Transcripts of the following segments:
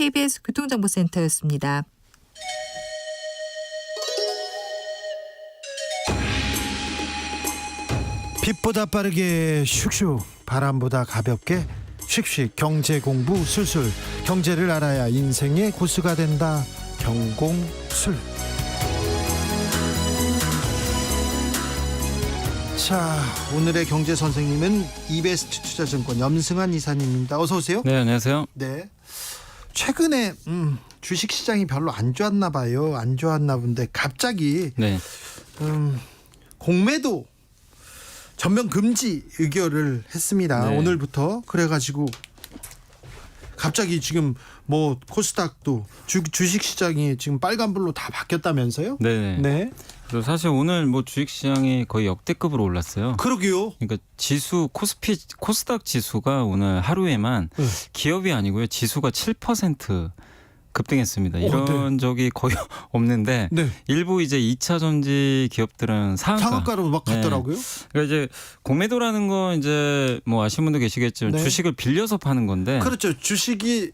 KBS 교통정보센터였습니다. 빛보다 빠르게 슉슉, 바람보다 가볍게 슉슉, 경제 공부 술술. 경제를 알아야 인생의 고수가 된다. 경공술. 자, 오늘의 경제 선생님은 이베스트 투자증권 염승환 이사님입니다. 어서 오세요. 네, 안녕하세요. 네. 최근에 주식 시장이 별로 안 좋았나 봐요. 안 좋았나 본데 갑자기 네. 공매도 전면 금지 의결을 했습니다. 네. 오늘부터. 그래가지고 갑자기 지금 뭐 코스닥도 주식 시장이 지금 빨간불로 다 바뀌었다면서요? 네. 네. 그리고 사실 오늘 뭐 주식 시장이 거의 역대급으로 올랐어요. 그러게요. 그러니까 지수 코스닥 지수가 오늘 하루에만 네. 기업이 아니고요. 지수가 7% 급등했습니다. 네. 이런 적이 거의 없는데 네. 일부 이제 2차 전지 기업들은 상한가로 막 갔더라고요. 그러니까 이제 공매도라는 건 이제 뭐 아시는 분도 계시겠지만 네. 주식을 빌려서 파는 건데 그렇죠. 주식이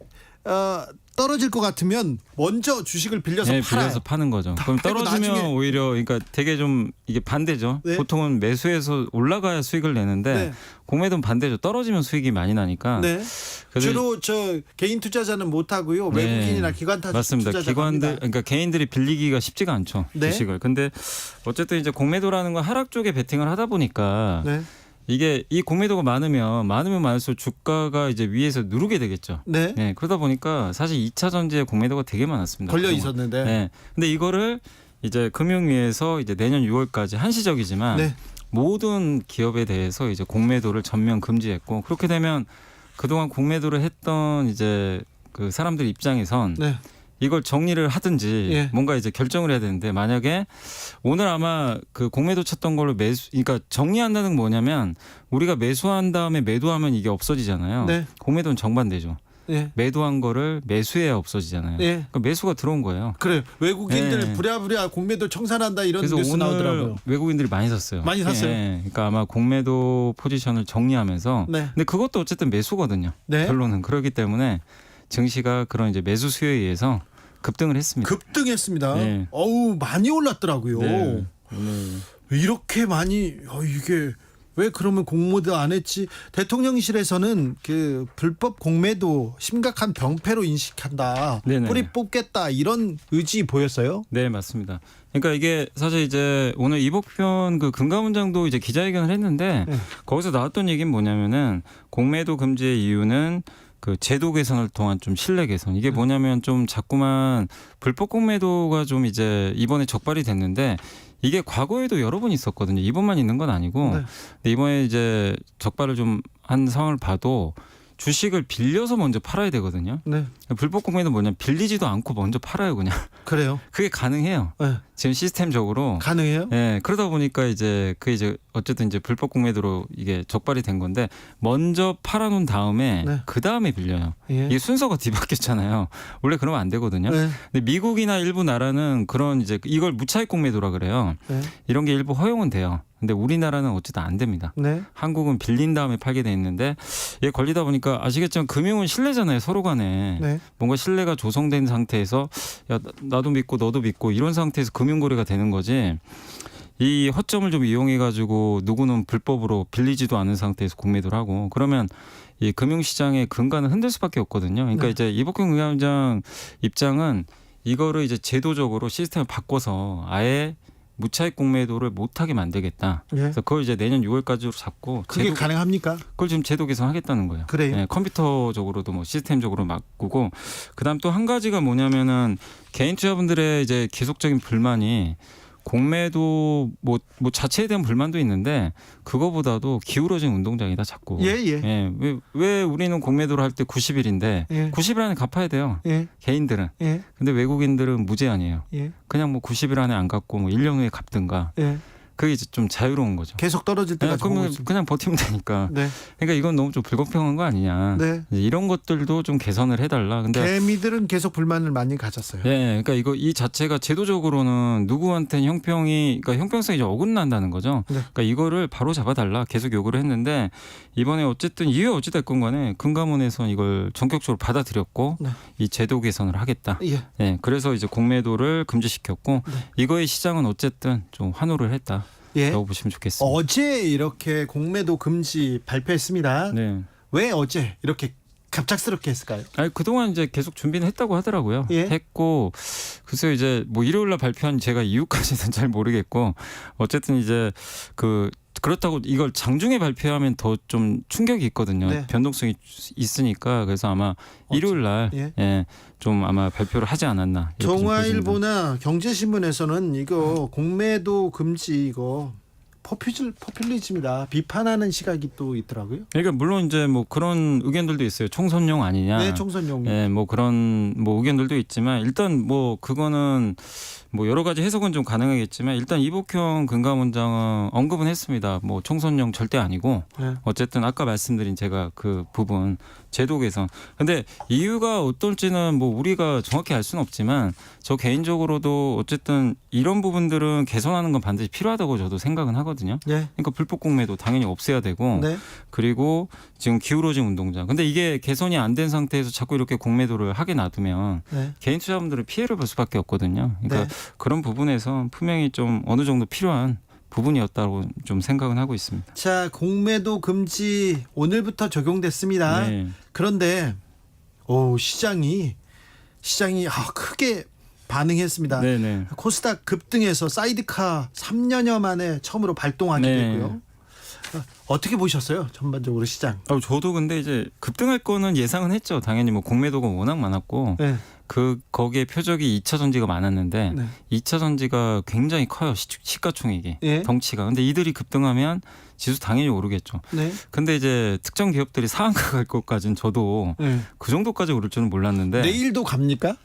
떨어질 것 같으면 먼저 주식을 빌려서 네, 팔아요. 빌려서 파는 거죠. 그럼 팔고 떨어지면 나중에- 오히려 그러니까 되게 좀 이게 반대죠. 네. 보통은 매수해서 올라가야 수익을 내는데 네. 공매도는 반대죠. 떨어지면 수익이 많이 나니까. 네. 그래서 주로 저 개인 투자자는 못 하고요. 네. 외국인이나 기관 맞습니다. 투자자가 기관들 합니다. 그러니까 개인들이 빌리기가 쉽지가 않죠. 네. 주식을. 근데 어쨌든 이제 공매도라는 건 하락 쪽에 베팅을 하다 보니까 네. 이게 이 공매도가 많으면 많을수록 주가가 이제 위에서 누르게 되겠죠. 네. 네. 그러다 보니까 사실 2차 전지에 공매도가 되게 많았습니다. 걸려 그동안. 있었는데. 네. 근데 이거를 이제 금융위에서 이제 내년 6월까지 한시적이지만 네. 모든 기업에 대해서 이제 공매도를 전면 금지했고 그렇게 되면 그동안 공매도를 했던 이제 그 사람들 입장에선 네. 이걸 정리를 하든지 예. 뭔가 이제 결정을 해야 되는데 만약에 오늘 아마 그 공매도 쳤던 걸로 그러니까 정리한다는 건 뭐냐면 우리가 매수한 다음에 매도하면 이게 없어지잖아요. 네. 공매도는 정반대죠. 네. 매도한 거를 매수해야 없어지잖아요. 네. 그러니까 매수가 들어온 거예요. 그래. 외국인들 네. 부랴부랴 공매도 청산한다 이런 그래서 뉴스 오늘 나오더라고요. 외국인들이 많이 샀어요. 많이 샀어요? 예, 그러니까 아마 공매도 포지션을 정리하면서 네. 근데 그것도 어쨌든 매수거든요. 네. 결론은 그렇기 때문에 증시가 그런 이제 매수 수요에 의해서 급등을 했습니다. 급등했습니다. 네. 어우, 많이 올랐더라고요. 네. 오늘 이렇게 많이 이게 왜 그러면 공매도 안 했지? 대통령실에서는 그 불법 공매도 심각한 병폐로 인식한다. 네네. 뿌리 뽑겠다 이런 의지 보였어요. 네, 맞습니다. 그러니까 이게 사실 이제 오늘 이복현 그 금감원장도 이제 기자회견을 했는데 네. 거기서 나왔던 얘기는 뭐냐면은 공매도 금지의 이유는 그 제도 개선을 통한 좀 신뢰 개선. 이게 뭐냐면 좀 자꾸만 불법 공매도가 좀 이제 이번에 적발이 됐는데 이게 과거에도 여러 번 있었거든요. 이번만 있는 건 아니고. 네. 근데 이번에 이제 적발을 좀 한 상황을 봐도 주식을 빌려서 먼저 팔아야 되거든요. 네. 불법 공매도 뭐냐면 빌리지도 않고 먼저 팔아요, 그냥. 그래요. 그게 가능해요. 네. 지금 시스템적으로. 가능해요? 예, 그러다 보니까 이제 그 이제 어쨌든 이제 불법 공매도로 이게 적발이 된 건데 먼저 팔아놓은 다음에 네. 그 다음에 빌려요. 예. 이게 순서가 뒤바뀌었잖아요. 원래 그러면 안 되거든요. 네. 근데 미국이나 일부 나라는 그런 이제 이걸 무차익 공매도라 그래요. 네. 이런 게 일부 허용은 돼요. 근데 우리나라는 어쨌든 안 됩니다. 네. 한국은 빌린 다음에 팔게 돼 있는데 이게 걸리다 보니까 아시겠지만 금융은 신뢰잖아요. 서로 간에. 네. 뭔가 신뢰가 조성된 상태에서 야 나도 믿고 너도 믿고 이런 상태에서 금융거래가 되는 거지. 이 허점을 좀 이용해 가지고 누구는 불법으로 빌리지도 않은 상태에서 공매도를 하고 그러면 이 금융시장의 근간은 흔들 수밖에 없거든요. 그러니까 네. 이제 이복현 금감원장 입장은 이거를 이제 제도적으로 시스템을 바꿔서 아예 무차익 공매도를 못하게 만들겠다. 예. 그래서 그걸 이제 내년 6월까지로 잡고 그게 가능합니까? 그걸 지금 제도 개선하겠다는 거예요. 그래요? 네, 컴퓨터적으로도 뭐 시스템적으로 바꾸고 그다음 또 한 가지가 뭐냐면은 개인 투자분들의 이제 계속적인 불만이 공매도 뭐 자체에 대한 불만도 있는데 그거보다도 기울어진 운동장이다 자꾸. 예, 예. 왜 우리는 공매도를 할 때 90일인데 예. 90일 안에 갚아야 돼요. 예. 개인들은. 예. 근데 외국인들은 무제한이에요. 예. 그냥 뭐 90일 안에 안 갚고 뭐 1년 후에 갚든가. 예. 그게 이제 좀 자유로운 거죠. 계속 떨어질 때까지 그러면 그냥 버티면 되니까. 네. 그러니까 이건 너무 좀 불공평한 거 아니냐. 네. 이제 이런 것들도 좀 개선을 해달라. 근데 개미들은 계속 불만을 많이 가졌어요. 네, 그러니까 이 자체가 제도적으로는 누구한테는 그러니까 형평성이 좀 어긋난다는 거죠. 네. 그러니까 이거를 바로 잡아달라 계속 요구를 했는데 이번에 어쨌든 이유 어찌됐건 간에 금감원에서는 이걸 전격적으로 받아들였고 네. 이 제도 개선을 하겠다. 예. 네, 그래서 이제 공매도를 금지시켰고 네. 이거의 시장은 어쨌든 좀 환호를 했다. 예. 라고 보시면 좋겠습니다. 어제 이렇게 공매도 금지 발표했습니다. 네. 왜 어제 이렇게 갑작스럽게 했을까요? 아니 그동안 이제 계속 준비는 했다고 하더라고요. 예. 했고 글쎄요 이제 뭐 일요일 날 발표한 제가 이유까지는 잘 모르겠고 어쨌든 이제 그렇다고 이걸 장중에 발표하면 더 좀 충격이 있거든요. 네. 변동성이 있으니까 그래서 아마 일요일 날 예. 좀 아마 발표를 하지 않았나. 이렇게 좀 보여집니다. 동아일보나 경제신문에서는 이거 공매도 금지 이거 포퓰리즘이다 비판하는 시각이 또 있더라고요. 그러니까 물론 이제 뭐 그런 의견들도 있어요. 총선용 아니냐. 네, 총선용. 예, 뭐 그런 뭐 의견들도 있지만 일단 뭐 그거는 뭐 여러 가지 해석은 좀 가능하겠지만 일단 이복형 금감원장은 언급은 했습니다. 뭐 총선용 절대 아니고 네. 어쨌든 아까 말씀드린 제가 그 부분 제도 개선. 근데 이유가 어떨지는 뭐 우리가 정확히 알 수는 없지만 저 개인적으로도 어쨌든 이런 부분들은 개선하는 건 반드시 필요하다고 저도 생각은 하거든요. 네. 그러니까 불법 공매도 당연히 없애야 되고 네. 그리고 지금 기울어진 운동장. 근데 이게 개선이 안 된 상태에서 자꾸 이렇게 공매도를 하게 놔두면 네. 개인 투자자분들은 피해를 볼 수밖에 없거든요. 그러니까 네. 그런 부분에서 분명히 좀 어느 정도 필요한 부분이었다고 좀 생각은 하고 있습니다. 자, 공매도 금지 오늘부터 적용됐습니다. 네. 그런데 시장이 크게 반응했습니다. 네네. 코스닥 급등해서 사이드카 3년여 만에 처음으로 발동하게 네. 됐고요. 어떻게 보셨어요? 전반적으로 시장. 저도 근데 이제 급등할 거는 예상은 했죠. 당연히 뭐 공매도가 워낙 많았고 네. 거기에 표적이 2차 전지가 많았는데 네. 2차 전지가 굉장히 커요. 시가총액이 예. 덩치가. 근데 이들이 급등하면 지수 당연히 오르겠죠. 네. 근데 이제 특정 기업들이 상한가 갈 것까지는 저도 네. 그 정도까지 오를 줄은 몰랐는데. 내일도 갑니까?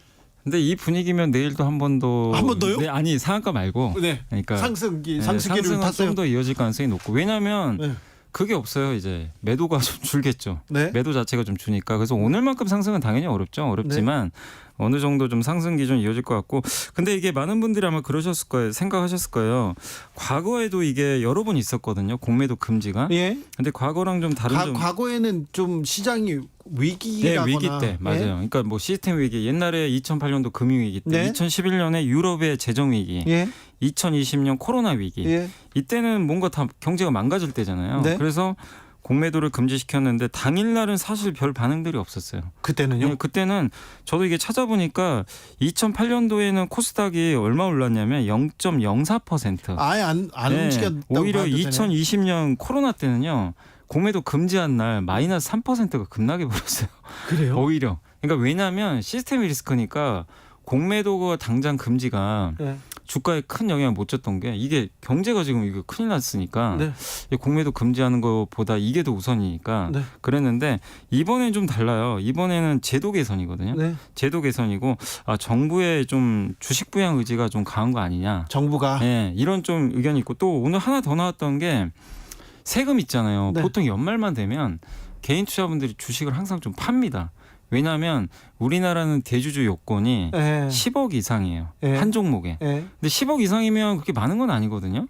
근데 이 분위기면 내일도 한 번 더. 한 번 더요? 네, 아니 상한가 말고. 네. 그러니까 상승기를 상승은 탔어요. 좀 더 이어질 가능성이 높고 왜냐하면 네. 그게 없어요. 이제 매도가 좀 줄겠죠. 네. 매도 자체가 좀 주니까 그래서 오늘만큼 상승은 당연히 어렵지만 어느 정도 좀 상승 기준 이어질 것 같고 근데 이게 많은 분들이 아마 그러셨을 거예요. 생각하셨을 거예요. 과거에도 이게 여러 번 있었거든요. 공매도 금지가. 예. 근데 과거랑 좀 다른 과거에는 좀 시장이 위기라거나 위기 때 맞아요. 그러니까 뭐 시스템 위기 옛날에 2008년도 금융 위기 때 네. 2011년에 유럽의 재정 위기 예. 2020년 코로나 위기 예. 이때는 뭔가 다 경제가 망가질 때잖아요. 네. 그래서 공매도를 금지시켰는데 당일날은 사실 별 반응들이 없었어요. 그때는요? 네, 그때는 저도 이게 찾아보니까 2008년도에는 코스닥이 얼마 올랐냐면 0.04%. 아예 안 움직였다고 오히려 봐도 되네요. 2020년 코로나 때는요. 공매도 금지한 날 마이너스 3%가 급락해 버렸어요. 그래요? 오히려. 그러니까 왜냐하면 시스템 리스크니까 공매도가 당장 금지가 네. 주가에 큰 영향을 못 줬던 게 이게 경제가 지금 이거 큰일 났으니까 네. 이 공매도 금지하는 것보다 이게 더 우선이니까 네. 그랬는데 이번엔 좀 달라요. 이번에는 제도 개선이거든요. 네. 제도 개선이고 정부의 좀 주식 부양 의지가 좀 강한 거 아니냐. 정부가 네, 이런 좀 의견이 있고 또 오늘 하나 더 나왔던 게 세금 있잖아요. 네. 보통 연말만 되면 개인 투자분들이 주식을 항상 좀 팝니다. 왜냐하면 우리나라는 대주주 요건이 예. 10억 이상이에요. 예. 한 종목에. 예. 근데 10억 이상이면 그렇게 많은 건 아니거든요.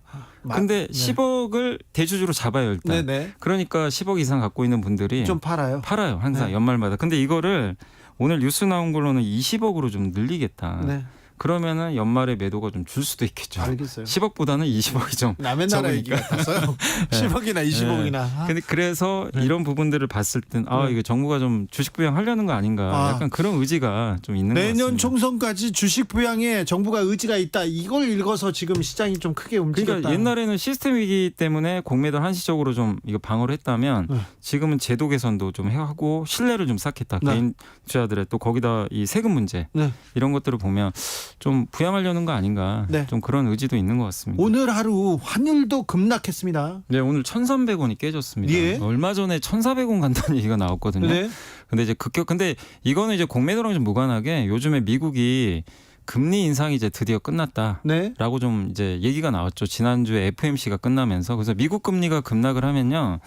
근데 네. 10억을 대주주로 잡아요 일단. 네네. 그러니까 10억 이상 갖고 있는 분들이 좀 팔아요. 팔아요 항상 네. 연말마다. 근데 이거를 오늘 뉴스 나온 걸로는 20억으로 좀 늘리겠다. 네. 그러면은 연말에 매도가 좀 줄 수도 있겠죠. 알겠어요. 10억보다는 20억이 좀. 남의 나라 얘기 같았어요. 10억이나 20억이나. 근데 그래서 네. 이런 부분들을 봤을 땐 네. 이거 정부가 좀 주식 부양하려는 거 아닌가. 약간 그런 의지가 좀 있는 것 같습니다. 내년 총선까지 주식 부양에 정부가 의지가 있다. 이걸 읽어서 지금 시장이 좀 크게 움직였다. 그러니까 옛날에는 시스템 위기 때문에 공매도를 한시적으로 좀 이거 방어를 했다면 네. 지금은 제도 개선도 좀 하고 신뢰를 좀 쌓겠다. 네. 개인 투자들의 또 거기다 이 세금 문제 네. 이런 것들을 보면 좀 부양하려는 거 아닌가. 네. 좀 그런 의지도 있는 것 같습니다. 오늘 하루 환율도 급락했습니다. 네, 오늘 1,300원이 깨졌습니다. 예. 얼마 전에 1,400원 간다는 얘기가 나왔거든요. 네. 근데 이제 근데 이거는 이제 공매도랑 좀 무관하게 요즘에 미국이 금리 인상이 이제 드디어 끝났다. 네. 라고 좀 이제 얘기가 나왔죠. 지난주에 FOMC가 끝나면서. 그래서 미국 금리가 급락을 하면요.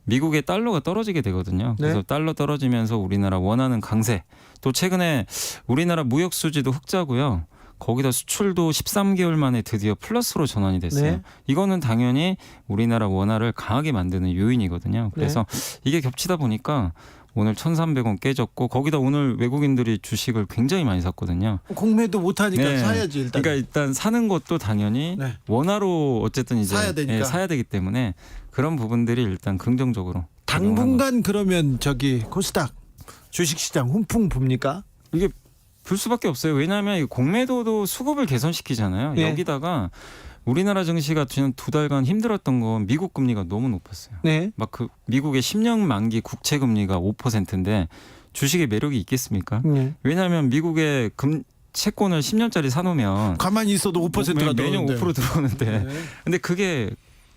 미국의 달러가 떨어지게 되거든요. 그래서 네. 달러 떨어지면서 우리나라 원하는 강세. 또 최근에 우리나라 무역 수지도 흑자고요. 거기다 수출도 13개월 만에 드디어 플러스로 전환이 됐어요. 네. 이거는 당연히 우리나라 원화를 강하게 만드는 요인이거든요. 그래서 이게 겹치다 보니까 오늘 1,300원 깨졌고 거기다 오늘 외국인들이 주식을 굉장히 많이 샀거든요. 공매도 못하니까 네. 사야지 일단. 그러니까 일단 사는 것도 당연히 네. 원화로 어쨌든 이제 사야 되니까. 사야 되기 때문에 그런 부분들이 일단 긍정적으로 작용을 한 당분간 그러면 저기 코스닥 주식시장 훈풍 봅니까? 이게 불 수밖에 없어요. 왜냐하면 이 공매도도 수급을 개선시키잖아요. 예. 여기다가 우리나라 증시가 지난 2달간 힘들었던 건 미국 금리가 너무 높았어요. 네. 막 그 미국의 10년 만기 국채 금리가 5%인데 주식의 매력이 있겠습니까? 네. 왜냐하면 미국의 채권을 10년짜리 사놓으면 가만히 있어도 5%가 매년 들어오는데. 5% 들어오는데 네. 근데 그게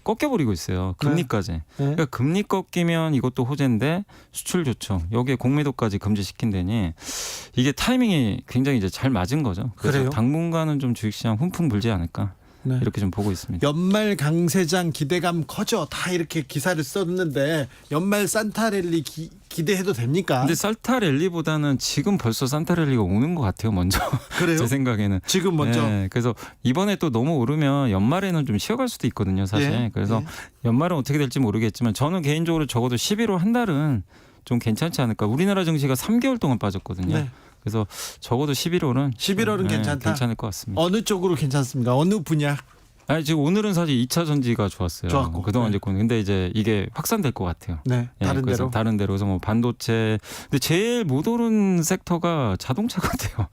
꺾여버리고 있어요. 금리까지. 네. 그러니까 금리 꺾이면 이것도 호재인데 수출 좋죠. 여기에 공매도까지 금지시킨다니 이게 타이밍이 굉장히 이제 잘 맞은 거죠. 그래서 그래요? 당분간은 좀 주식시장 훈풍 불지 않을까 네. 이렇게 좀 보고 있습니다. 연말 강세장 기대감 커져 다 이렇게 기사를 썼는데 연말 산타랠리 기대해도 됩니까? 근데 산타랠리보다는 지금 벌써 산타랠리가 오는 것 같아요. 먼저 그래요? 제 생각에는. 지금 먼저. 네, 그래서 이번에 또 너무 오르면 연말에는 좀 쉬어갈 수도 있거든요. 사실. 예, 그래서 예. 연말은 어떻게 될지 모르겠지만 저는 개인적으로 적어도 11월 한 달은 좀 괜찮지 않을까. 우리나라 증시가 3개월 동안 빠졌거든요. 네. 그래서 적어도 11월은 11월은 괜찮다? 괜찮을 것 같습니다. 어느 쪽으로 괜찮습니까? 어느 분야? 아니 지금 오늘은 사실 2차 전지가 좋았어요. 좋았고. 그동안 네. 이제 근데 이제 이게 확산될 것 같아요. 네. 예, 다른 그래서 데로. 다른 데로. 그래서 뭐 반도체. 근데 제일 못 오른 섹터가 자동차 같아요.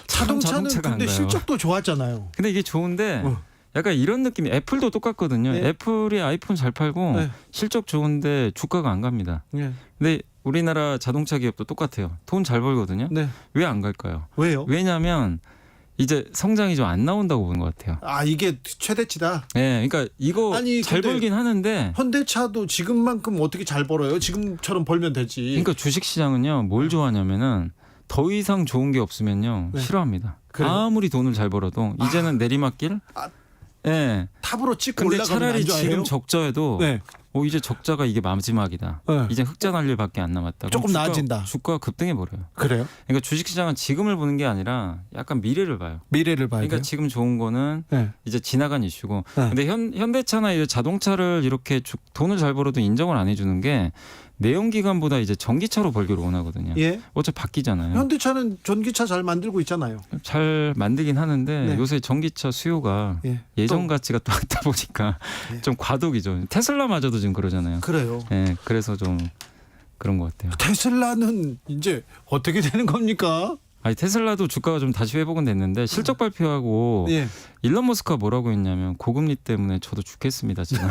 참 자동차는 자동차가 안 근데 가요. 실적도 좋았잖아요. 근데 이게 좋은데 어. 약간 이런 느낌이 애플도 똑같거든요. 네. 애플이 아이폰 잘 팔고 네. 실적 좋은데 주가가 안 갑니다. 네. 근데 우리나라 자동차 기업도 똑같아요. 돈 잘 벌거든요. 네. 왜 안 갈까요? 왜요? 왜냐하면 이제 성장이 좀 안 나온다고 보는 것 같아요. 아 이게 최대치다. 네, 그러니까 이거 아니, 잘 근데 벌긴 하는데 현대차도 지금만큼 어떻게 잘 벌어요? 지금처럼 벌면 되지. 그러니까 주식 시장은요 뭘 좋아하냐면은 더 이상 좋은 게 없으면요 네. 싫어합니다. 그래요? 아무리 돈을 잘 벌어도 이제는 내리막길. 아. 예. 탑으로 찍고 근데 올라가면 차라리 안 좋아해요? 지금 적자에도 네. 이제 적자가 이게 마지막이다. 네. 이제 흑자 날 일밖에 안 남았다. 조금 나아진다. 주가가 급등해 버려요. 그래요? 그러니까 주식 시장은 지금을 보는 게 아니라 약간 미래를 봐요. 미래를 봐야 그러니까 돼요. 지금 좋은 거는 네. 이제 지나간 이슈고. 네. 근데 현대차나 이제 자동차를 이렇게 돈을 잘 벌어도 인정을 안 해주는 게 내연기관보다 이제 전기차로 벌기를 원하거든요. 예. 어차피 바뀌잖아요. 현대차는 전기차 잘 만들고 있잖아요. 잘 만들긴 하는데 네. 요새 전기차 수요가 예. 예전 같지가 또 않다 보니까 네. 좀 과도기죠. 테슬라마저도 지금 그러잖아요. 그래요. 예, 그래서 좀 그런 것 같아요. 테슬라는 이제 어떻게 되는 겁니까? 아니 테슬라도 주가가 좀 다시 회복은 됐는데 실적 발표하고 예. 일론 머스크가 뭐라고 했냐면 고금리 때문에 저도 죽겠습니다 지금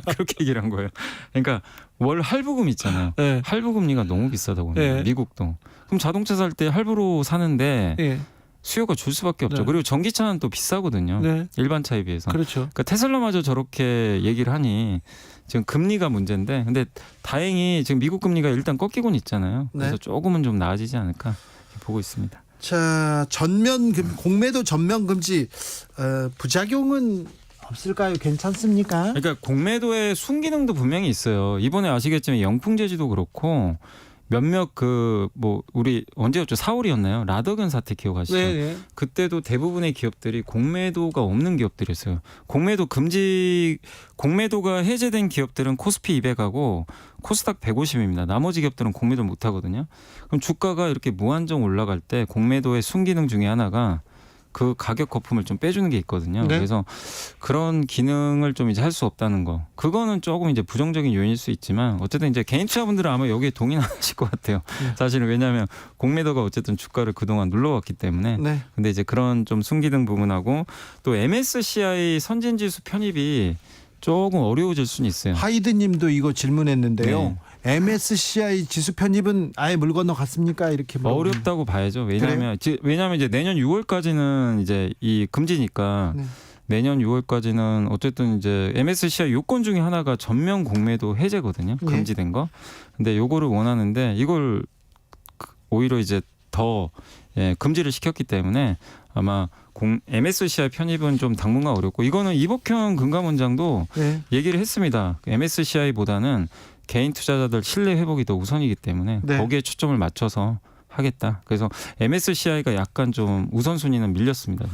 그렇게 얘기를 한 거예요. 그러니까 월 할부금 있잖아요. 예. 할부금리가 너무 비싸다고 합니다. 예. 미국도. 그럼 자동차 살 때 할부로 사는데 예. 수요가 줄 수밖에 없죠. 네. 그리고 전기차는 또 비싸거든요. 네. 일반 차에 비해서. 그렇죠. 그러니까 테슬라마저 저렇게 얘기를 하니 지금 금리가 문제인데 근데 다행히 지금 미국 금리가 일단 꺾이고는 있잖아요. 그래서 네. 조금은 좀 나아지지 않을까 이렇게 보고 있습니다. 자, 공매도 전면 금지 부작용은 없을까요? 괜찮습니까? 그러니까 공매도의 순기능도 분명히 있어요. 이번에 아시겠지만 영풍제지도 그렇고 몇몇 우리 언제였죠? 4월이었나요? 라더근 사태 기억하시죠? 네. 그때도 대부분의 기업들이 공매도가 없는 기업들이었어요. 공매도가 해제된 기업들은 코스피 200하고 코스닥 150입니다. 나머지 기업들은 공매도를 못 하거든요. 그럼 주가가 이렇게 무한정 올라갈 때 공매도의 순기능 중에 하나가 그 가격 거품을 좀 빼주는 게 있거든요. 네. 그래서 그런 기능을 좀 이제 할 수 없다는 거. 그거는 조금 이제 부정적인 요인일 수 있지만 어쨌든 이제 개인 투자분들은 아마 여기에 동의하실 것 같아요. 네. 사실은 왜냐하면 공매도가 어쨌든 주가를 그동안 눌러왔기 때문에. 네. 근데 이제 그런 좀 순기능 부분하고 또 MSCI 선진지수 편입이 조금 어려워질 수는 있어요. 하이드 님도 이거 질문했는데요. 네. MSCI 지수 편입은 아예 물 건너 갔습니까? 이렇게 어렵다고 봐야죠. 왜냐하면 이제 내년 6월까지는 이제 이 금지니까 네. 내년 6월까지는 어쨌든 이제 MSCI 요건 중에 하나가 전면 공매도 해제거든요. 네. 금지된 거. 근데 요거를 원하는데 이걸 오히려 이제 더 금지를 시켰기 때문에 아마 MSCI 편입은 좀 당분간 어렵고 이거는 이복현 금감원장도 네. 얘기를 했습니다. MSCI보다는 개인 투자자들 신뢰 회복이 더 우선이기 때문에 네. 거기에 초점을 맞춰서 하겠다. 그래서 MSCI가 약간 좀 우선순위는 밀렸습니다.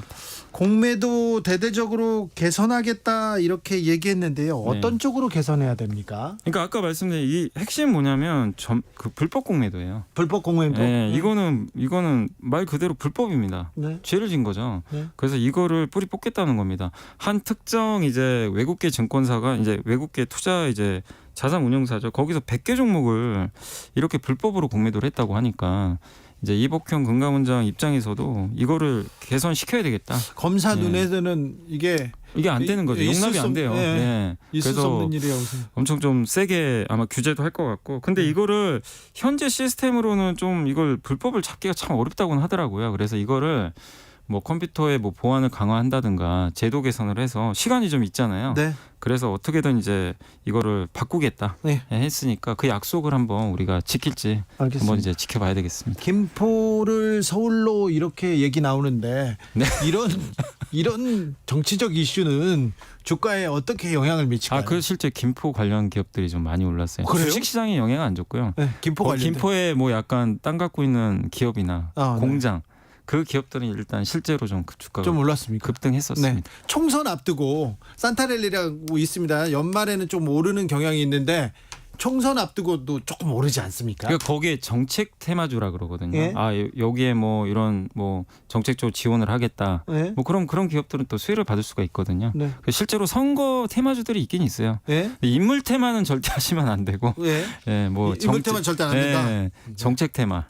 공매도 대대적으로 개선하겠다 이렇게 얘기했는데요. 어떤 네. 쪽으로 개선해야 됩니까? 그러니까 아까 말씀드린 이 핵심 뭐냐면 그 불법 공매도예요. 불법 공매도. 네, 이거는 말 그대로 불법입니다. 네. 죄를 진 거죠. 네. 그래서 이거를 뿌리 뽑겠다는 겁니다. 한 특정 이제 외국계 증권사가 이제 외국계 투자 이제 자산 운용사죠. 거기서 100개 종목을 이렇게 불법으로 공매도를 했다고 하니까 이제 이복현 금감원장 입장에서도 이거를 개선시켜야 되겠다. 검사 네. 눈에서는 이게 안 되는 거죠. 있을 용납이 수 안 돼요. 없- 예. 네. 있을 수 그래서 없는 일이라고 생각해요. 엄청 좀 세게 아마 규제도 할 것 같고. 근데 이거를 현재 시스템으로는 좀 이걸 불법을 찾기가 참 어렵다고는 하더라고요. 그래서 이거를 뭐 컴퓨터에 뭐 보안을 강화한다든가 제도 개선을 해서 시간이 좀 있잖아요. 네. 그래서 어떻게든 이제 이거를 바꾸겠다 네. 했으니까 그 약속을 한번 우리가 지킬지 알겠습니다. 한번 이제 지켜봐야 되겠습니다. 김포를 서울로 이렇게 얘기 나오는데 네. 이런 정치적 이슈는 주가에 어떻게 영향을 미칠까요? 그 실제 김포 관련 기업들이 좀 많이 올랐어요. 그래요? 주식 시장에 영향 안 줬고요. 네, 김포 관련. 김포에 뭐 약간 땅 갖고 있는 기업이나 네. 공장 그 기업들은 일단 실제로 좀 주가가 좀 올랐습니까? 급등했었습니다. 네. 총선 앞두고 산타랠리라고 있습니다. 연말에는 좀 오르는 경향이 있는데 총선 앞두고도 조금 오르지 않습니까? 그러니까 거기에 정책 테마주라 그러거든요. 예? 여기에 뭐 이런 뭐 정책적으로 지원을 하겠다. 네. 뭐 그런 기업들은 또 수혜를 받을 수가 있거든요. 네. 실제로 선거 테마주들이 있긴 있어요. 네. 인물 테마는 절대 하시면 안 되고, 네. 뭐 인물 테마는 절대 안 된다. 정책 테마,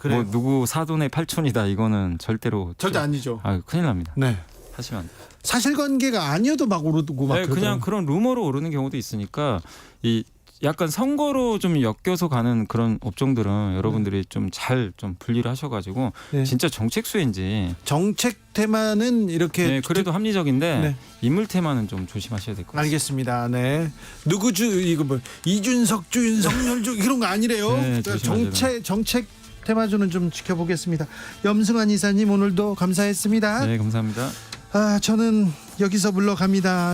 그래요. 뭐 누구 사돈의 팔촌이다 이거는 절대로 절대 아니죠. 큰일 납니다. 네. 하시면 안 돼요. 사실관계가 아니어도 막 오르고 막 그냥 그러더라고요. 그런 루머로 오르는 경우도 있으니까 이 약간 선거로 좀 엮여서 가는 그런 업종들은 여러분들이 좀 잘 좀 분리를 하셔가지고 네. 진짜 정책 수혜인지 정책 테마는 이렇게 그래도 합리적인데 네. 인물 테마는 좀 조심하셔야 될 것 같습니다. 알겠습니다. 네. 이거 뭐 이준석, 윤석열 이런 거 아니래요. 네, 조심하셔야 정책 테마주는 좀 지켜보겠습니다. 염승환 이사님 오늘도 감사했습니다. 네, 감사합니다. 저는 여기서 물러갑니다.